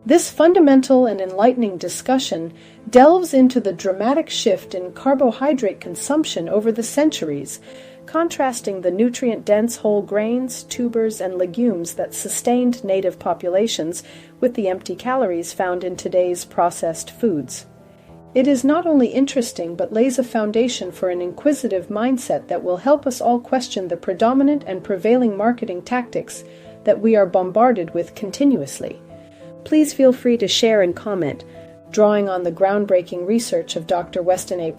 This fundamental and enlightening discussion delves into the dramatic shift in carbohydrate consumption over the centuries, contrasting the nutrient-dense whole grains, tubers, and legumes that sustained native populations with the empty calories found in today's processed foods. It is not only interesting but lays a foundation for an inquisitive mindset that will help us all question the predominant and prevailing marketing tactics that we are bombarded with continuously. Please feel free to share and comment, drawing on the groundbreaking research of Dr. Weston A.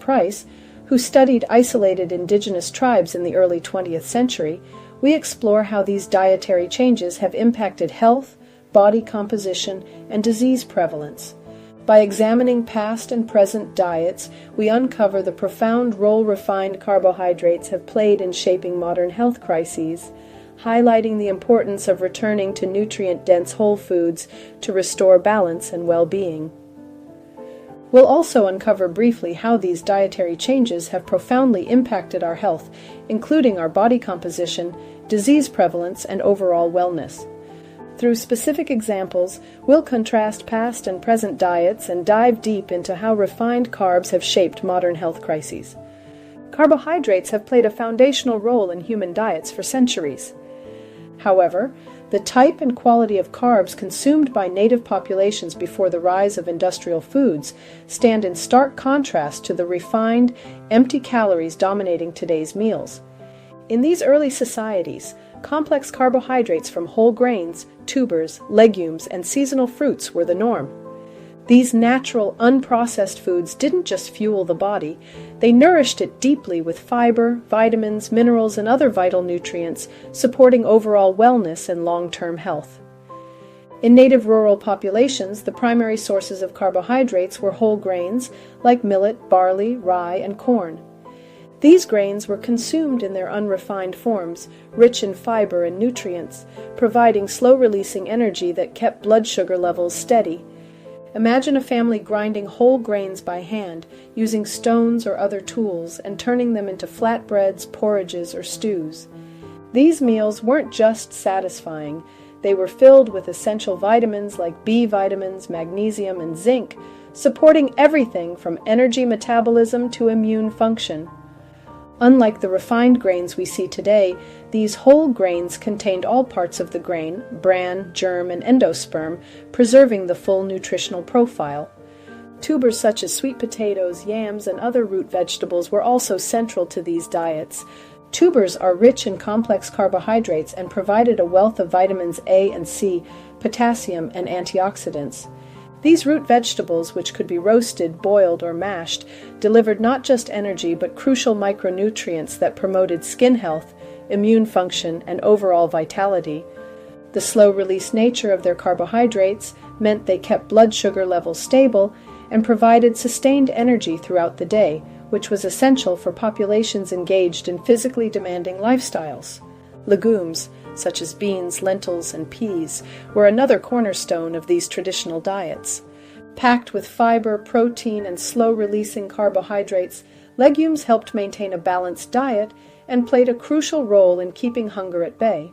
Who studied isolated indigenous tribes in the early 20th century. We explore how these dietary changes have impacted health, body composition, and disease prevalence. By examining past and present diets, we uncover the profound role refined carbohydrates have played in shaping modern health crises, highlighting the importance of returning to nutrient-dense whole foods to restore balance and well-being. We'll also uncover briefly how these dietary changes have profoundly impacted our health, including our body composition, disease prevalence, and overall wellness. Through specific examples, we'll contrast past and present diets and dive deep into how refined carbs have shaped modern health crises. Carbohydrates have played a foundational role in human diets for centuries. However, the type and quality of carbs consumed by native populations before the rise of industrial foods stand in stark contrast to the refined, empty calories dominating today's meals. In these early societies, complex carbohydrates from whole grains, tubers, legumes, and seasonal fruits were the norm. These natural, unprocessed foods didn't just fuel the body, they nourished it deeply with fiber, vitamins, minerals, and other vital nutrients, supporting overall wellness and long-term health. In native rural populations, the primary sources of carbohydrates were whole grains like millet, barley, rye, and corn. These grains were consumed in their unrefined forms, rich in fiber and nutrients, providing slow-releasing energy that kept blood sugar levels steady. Imagine a family grinding whole grains by hand, using stones or other tools, and turning them into flatbreads, porridges, or stews. These meals weren't just satisfying. They were filled with essential vitamins like B vitamins, magnesium, and zinc, supporting everything from energy metabolism to immune function. Unlike the refined grains we see today, these whole grains contained all parts of the grain, bran, germ, and endosperm, preserving the full nutritional profile. Tubers such as sweet potatoes, yams, and other root vegetables were also central to these diets. Tubers are rich in complex carbohydrates and provided a wealth of vitamins A and C, potassium, and antioxidants. These root vegetables, which could be roasted, boiled, or mashed, delivered not just energy but crucial micronutrients that promoted skin health, immune function, and overall vitality. The slow-release nature of their carbohydrates meant they kept blood sugar levels stable and provided sustained energy throughout the day, which was essential for populations engaged in physically demanding lifestyles. Legumes, such as beans, lentils, and peas, were another cornerstone of these traditional diets. Packed with fiber, protein, and slow-releasing carbohydrates, legumes helped maintain a balanced diet and played a crucial role in keeping hunger at bay.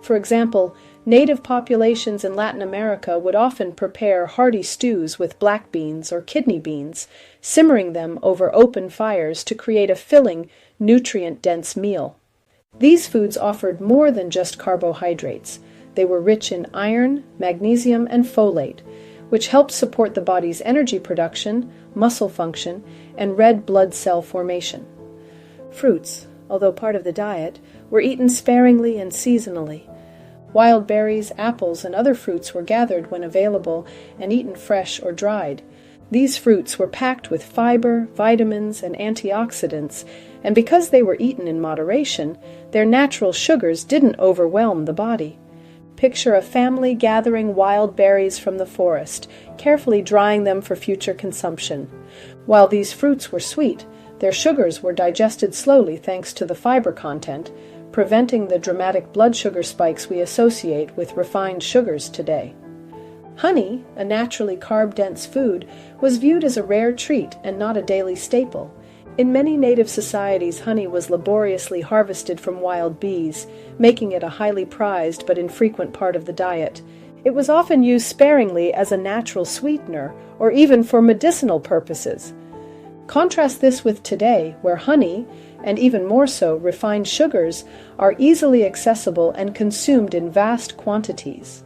For example, native populations in Latin America would often prepare hearty stews with black beans or kidney beans, simmering them over open fires to create a filling, nutrient-dense meal. These foods offered more than just carbohydrates. They were rich in iron, magnesium, and folate, which helped support the body's energy production, muscle function, and red blood cell formation. Fruits, although part of the diet, were eaten sparingly and seasonally. Wild berries, apples, and other fruits were gathered when available and eaten fresh or dried. These fruits were packed with fiber, vitamins, and antioxidants, and because they were eaten in moderation, their natural sugars didn't overwhelm the body. Picture a family gathering wild berries from the forest, carefully drying them for future consumption. While these fruits were sweet, their sugars were digested slowly thanks to the fiber content, preventing the dramatic blood sugar spikes we associate with refined sugars today. Honey, a naturally carb-dense food, was viewed as a rare treat and not a daily staple. In many native societies, honey was laboriously harvested from wild bees, making it a highly prized but infrequent part of the diet. It was often used sparingly as a natural sweetener or even for medicinal purposes. Contrast this with today, where honey, and even more so refined sugars, are easily accessible and consumed in vast quantities.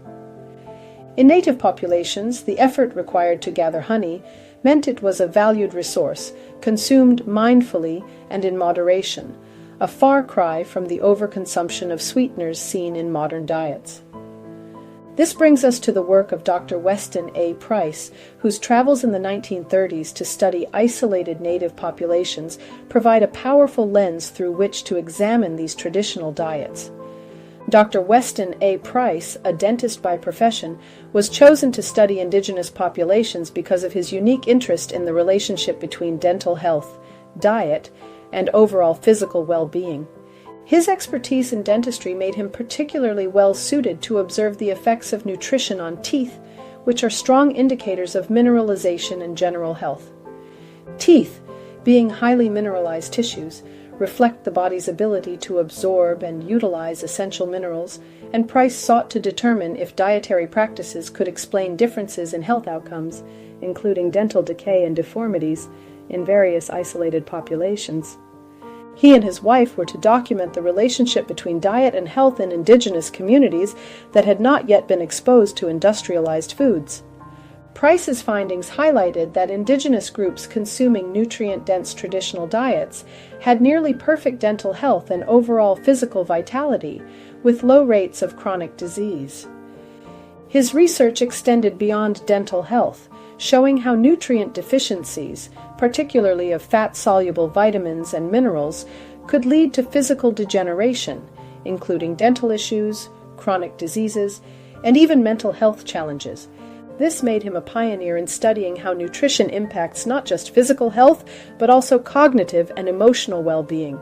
In native populations, the effort required to gather honey meant it was a valued resource, consumed mindfully and in moderation, a far cry from the overconsumption of sweeteners seen in modern diets. This brings us to the work of Dr. Weston A. Price, whose travels in the 1930s to study isolated native populations provide a powerful lens through which to examine these traditional diets. Dr. Weston A. Price, a dentist by profession, was chosen to study indigenous populations because of his unique interest in the relationship between dental health, diet, and overall physical well-being. His expertise in dentistry made him particularly well-suited to observe the effects of nutrition on teeth, which are strong indicators of mineralization and general health. Teeth, being highly mineralized tissues, reflect the body's ability to absorb and utilize essential minerals, and Price sought to determine if dietary practices could explain differences in health outcomes, including dental decay and deformities, in various isolated populations. He and his wife were to document the relationship between diet and health in indigenous communities that had not yet been exposed to industrialized foods. Price's findings highlighted that indigenous groups consuming nutrient-dense traditional diets had nearly perfect dental health and overall physical vitality, with low rates of chronic disease. His research extended beyond dental health, showing how nutrient deficiencies, particularly of fat-soluble vitamins and minerals, could lead to physical degeneration, including dental issues, chronic diseases, and even mental health challenges. This made him a pioneer in studying how nutrition impacts not just physical health, but also cognitive and emotional well-being.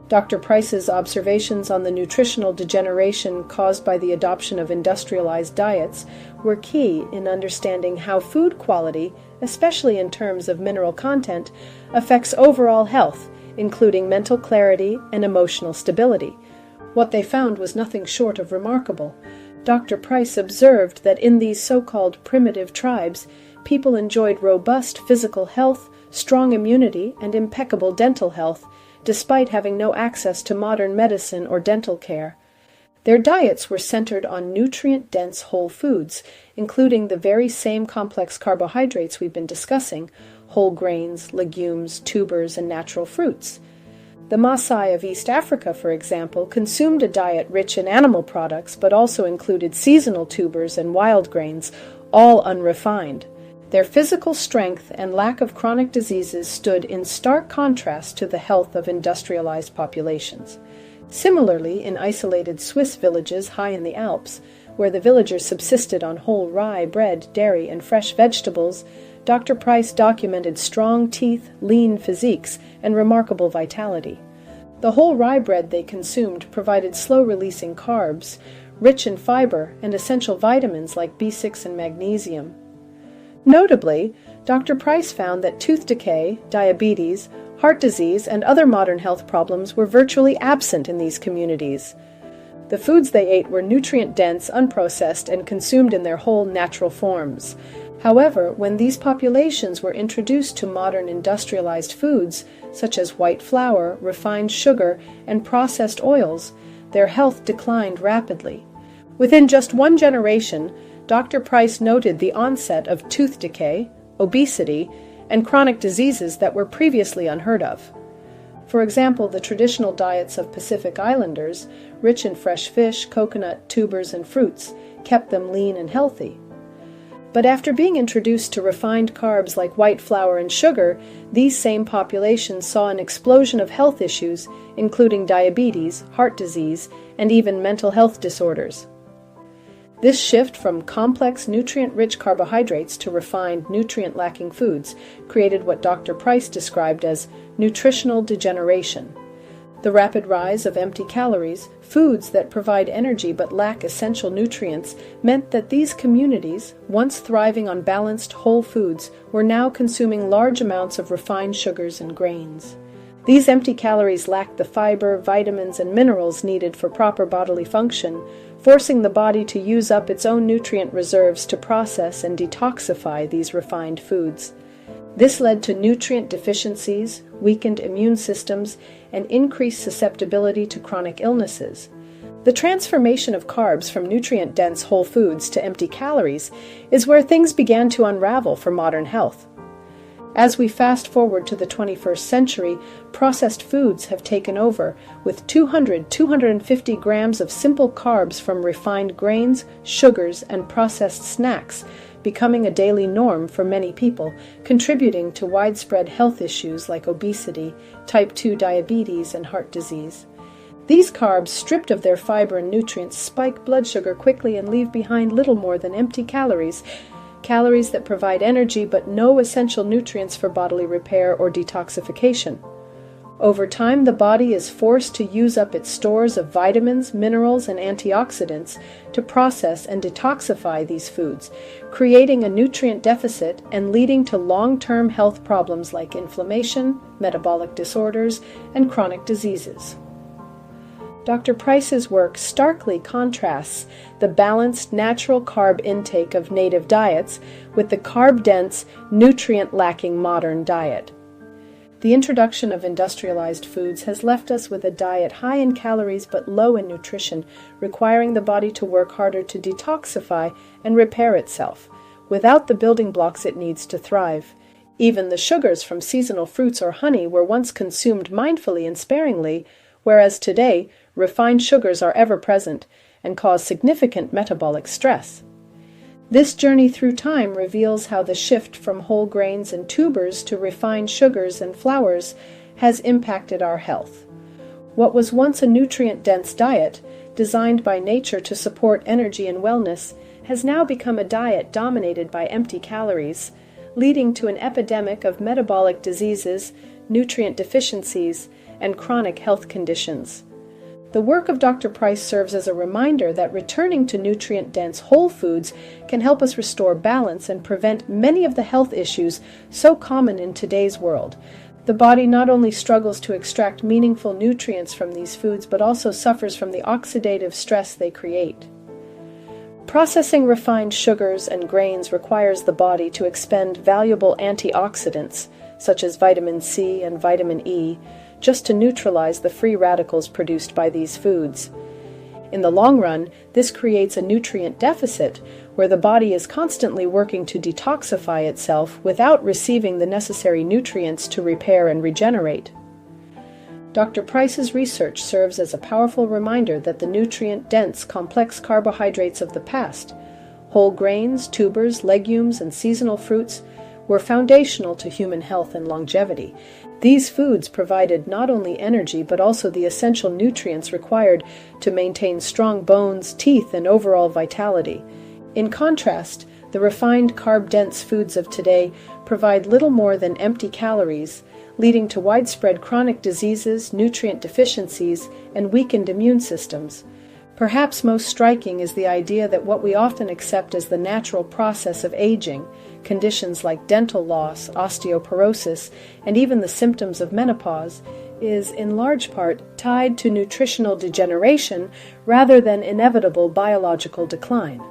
Dr. Price's observations on the nutritional degeneration caused by the adoption of industrialized diets were key in understanding how food quality, especially in terms of mineral content, affects overall health, including mental clarity and emotional stability. What they found was nothing short of remarkable. Dr. Price observed that in these so-called primitive tribes, people enjoyed robust physical health, strong immunity, and impeccable dental health, despite having no access to modern medicine or dental care. Their diets were centered on nutrient-dense whole foods, including the very same complex carbohydrates we've been discussing, whole grains, legumes, tubers, and natural fruits. The Maasai of East Africa, for example, consumed a diet rich in animal products but also included seasonal tubers and wild grains, all unrefined. Their physical strength and lack of chronic diseases stood in stark contrast to the health of industrialized populations. Similarly, in isolated Swiss villages high in the Alps, where the villagers subsisted on whole rye, bread, dairy, and fresh vegetables, Dr. Price documented strong teeth, lean physiques, and remarkable vitality. The whole rye bread they consumed provided slow-releasing carbs, rich in fiber, and essential vitamins like B6 and magnesium. Notably, Dr. Price found that tooth decay, diabetes, heart disease, and other modern health problems were virtually absent in these communities. The foods they ate were nutrient-dense, unprocessed, and consumed in their whole natural forms. However, when these populations were introduced to modern industrialized foods, such as white flour, refined sugar, and processed oils, their health declined rapidly. Within just one generation, Dr. Price noted the onset of tooth decay, obesity, and chronic diseases that were previously unheard of. For example, the traditional diets of Pacific Islanders, rich in fresh fish, coconut, tubers, and fruits, kept them lean and healthy. But after being introduced to refined carbs like white flour and sugar, these same populations saw an explosion of health issues, including diabetes, heart disease, and even mental health disorders. This shift from complex nutrient-rich carbohydrates to refined nutrient-lacking foods created what Dr. Price described as nutritional degeneration. The rapid rise of empty calories, foods that provide energy but lack essential nutrients, meant that these communities, once thriving on balanced whole foods, were now consuming large amounts of refined sugars and grains. These empty calories lack the fiber, vitamins, and minerals needed for proper bodily function, forcing the body to use up its own nutrient reserves to process and detoxify these refined foods. This led to nutrient deficiencies, weakened immune systems, and increased susceptibility to chronic illnesses. The transformation of carbs from nutrient-dense whole foods to empty calories is where things began to unravel for modern health. As we fast forward to the 21st century, processed foods have taken over, with 250 grams of simple carbs from refined grains, sugars, and processed snacks becoming a daily norm for many people, contributing to widespread health issues like obesity, type 2 diabetes, and heart disease. These carbs, stripped of their fiber and nutrients, spike blood sugar quickly and leave behind little more than empty calories that provide energy but no essential nutrients for bodily repair or detoxification. Over time, the body is forced to use up its stores of vitamins, minerals, and antioxidants to process and detoxify these foods, creating a nutrient deficit and leading to long-term health problems like inflammation, metabolic disorders, and chronic diseases. Dr. Price's work starkly contrasts the balanced natural carb intake of native diets with the carb-dense, nutrient-lacking modern diet. The introduction of industrialized foods has left us with a diet high in calories but low in nutrition, requiring the body to work harder to detoxify and repair itself, without the building blocks it needs to thrive. Even the sugars from seasonal fruits or honey were once consumed mindfully and sparingly, whereas today, refined sugars are ever present and cause significant metabolic stress. This journey through time reveals how the shift from whole grains and tubers to refined sugars and flours has impacted our health. What was once a nutrient-dense diet, designed by nature to support energy and wellness, has now become a diet dominated by empty calories, leading to an epidemic of metabolic diseases, nutrient deficiencies, and chronic health conditions. The work of Dr. Price serves as a reminder that returning to nutrient-dense whole foods can help us restore balance and prevent many of the health issues so common in today's world. The body not only struggles to extract meaningful nutrients from these foods, but also suffers from the oxidative stress they create. Processing refined sugars and grains requires the body to expend valuable antioxidants, such as vitamin C and vitamin E, just to neutralize the free radicals produced by these foods. In the long run, this creates a nutrient deficit where the body is constantly working to detoxify itself without receiving the necessary nutrients to repair and regenerate. Dr. Price's research serves as a powerful reminder that the nutrient-dense, complex carbohydrates of the past, whole grains, tubers, legumes, and seasonal fruits, were foundational to human health and longevity. These foods provided not only energy but also the essential nutrients required to maintain strong bones, teeth, and overall vitality. In contrast, the refined carb-dense foods of today provide little more than empty calories, leading to widespread chronic diseases, nutrient deficiencies, and weakened immune systems. Perhaps most striking is the idea that what we often accept as the natural process of aging, conditions like dental loss, osteoporosis, and even the symptoms of menopause, is in large part tied to nutritional degeneration rather than inevitable biological decline.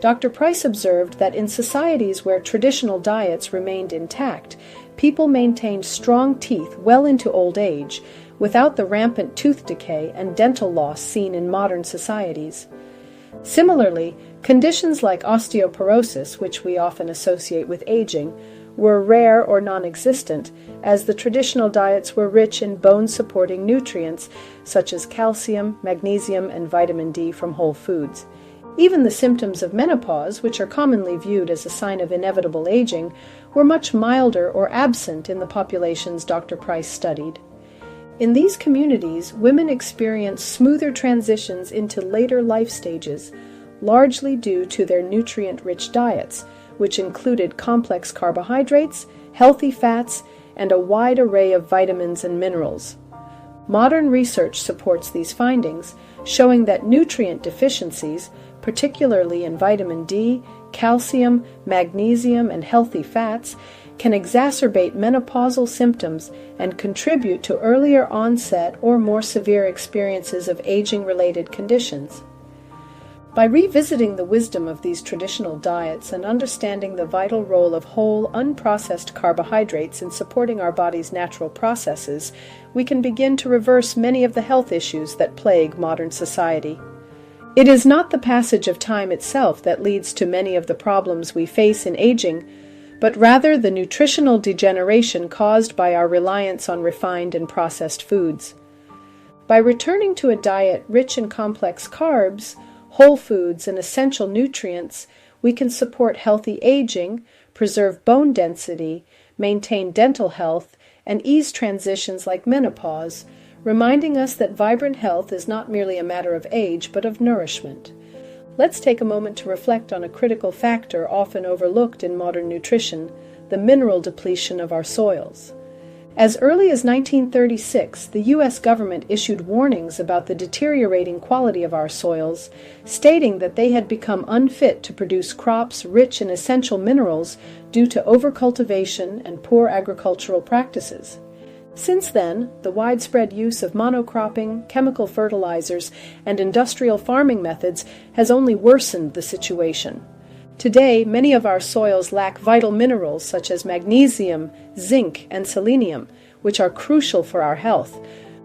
Dr. Price observed that in societies where traditional diets remained intact, people maintained strong teeth well into old age, without the rampant tooth decay and dental loss seen in modern societies. Similarly, conditions like osteoporosis, which we often associate with aging, were rare or non-existent, as the traditional diets were rich in bone-supporting nutrients such as calcium, magnesium, and vitamin D from whole foods. Even the symptoms of menopause, which are commonly viewed as a sign of inevitable aging, were much milder or absent in the populations Dr. Price studied. In these communities, women experience smoother transitions into later life stages, largely due to their nutrient-rich diets, which included complex carbohydrates, healthy fats, and a wide array of vitamins and minerals. Modern research supports these findings, showing that nutrient deficiencies, particularly in vitamin D, calcium, magnesium, and healthy fats, can exacerbate menopausal symptoms and contribute to earlier onset or more severe experiences of aging-related conditions. By revisiting the wisdom of these traditional diets and understanding the vital role of whole, unprocessed carbohydrates in supporting our body's natural processes, we can begin to reverse many of the health issues that plague modern society. It is not the passage of time itself that leads to many of the problems we face in aging, but rather the nutritional degeneration caused by our reliance on refined and processed foods. By returning to a diet rich in complex carbs, whole foods, and essential nutrients, we can support healthy aging, preserve bone density, maintain dental health, and ease transitions like menopause, reminding us that vibrant health is not merely a matter of age, but of nourishment. Let's take a moment to reflect on a critical factor often overlooked in modern nutrition, the mineral depletion of our soils. As early as 1936, the U.S. government issued warnings about the deteriorating quality of our soils, stating that they had become unfit to produce crops rich in essential minerals due to overcultivation and poor agricultural practices. Since then, the widespread use of monocropping, chemical fertilizers, and industrial farming methods has only worsened the situation. Today, many of our soils lack vital minerals such as magnesium, zinc, and selenium, which are crucial for our health.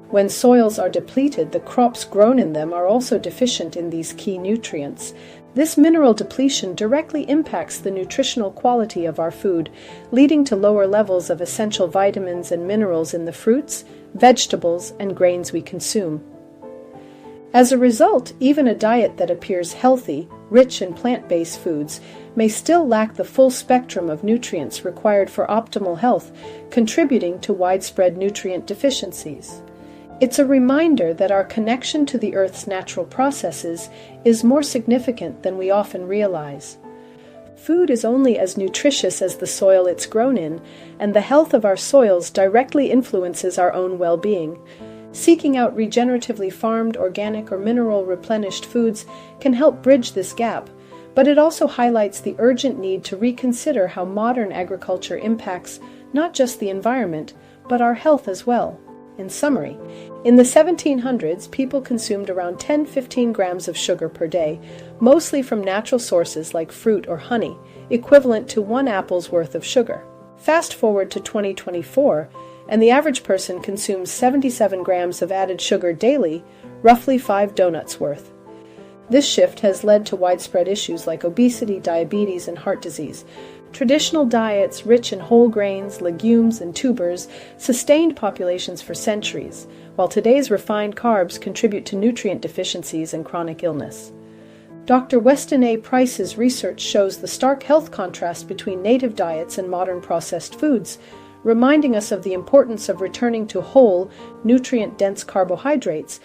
When soils are depleted, the crops grown in them are also deficient in these key nutrients. This mineral depletion directly impacts the nutritional quality of our food, leading to lower levels of essential vitamins and minerals in the fruits, vegetables, and grains we consume. As a result, even a diet that appears healthy, rich in plant-based foods, may still lack the full spectrum of nutrients required for optimal health, contributing to widespread nutrient deficiencies. It's a reminder that our connection to the Earth's natural processes is more significant than we often realize. Food is only as nutritious as the soil it's grown in, and the health of our soils directly influences our own well-being. Seeking out regeneratively farmed, organic, or mineral-replenished foods can help bridge this gap, but it also highlights the urgent need to reconsider how modern agriculture impacts not just the environment, but our health as well. In summary, in the 1700s, people consumed around 10-15 grams of sugar per day, mostly from natural sources like fruit or honey, equivalent to 1 apple's worth of sugar. Fast forward to 2024, and the average person consumes 77 grams of added sugar daily, roughly 5 donuts worth. This shift has led to widespread issues like obesity, diabetes, and heart disease. Traditional diets rich in whole grains, legumes, and tubers sustained populations for centuries, while today's refined carbs contribute to nutrient deficiencies and chronic illness. Dr. Weston A. Price's research shows the stark health contrast between native diets and modern processed foods, reminding us of the importance of returning to whole, nutrient-dense carbohydrates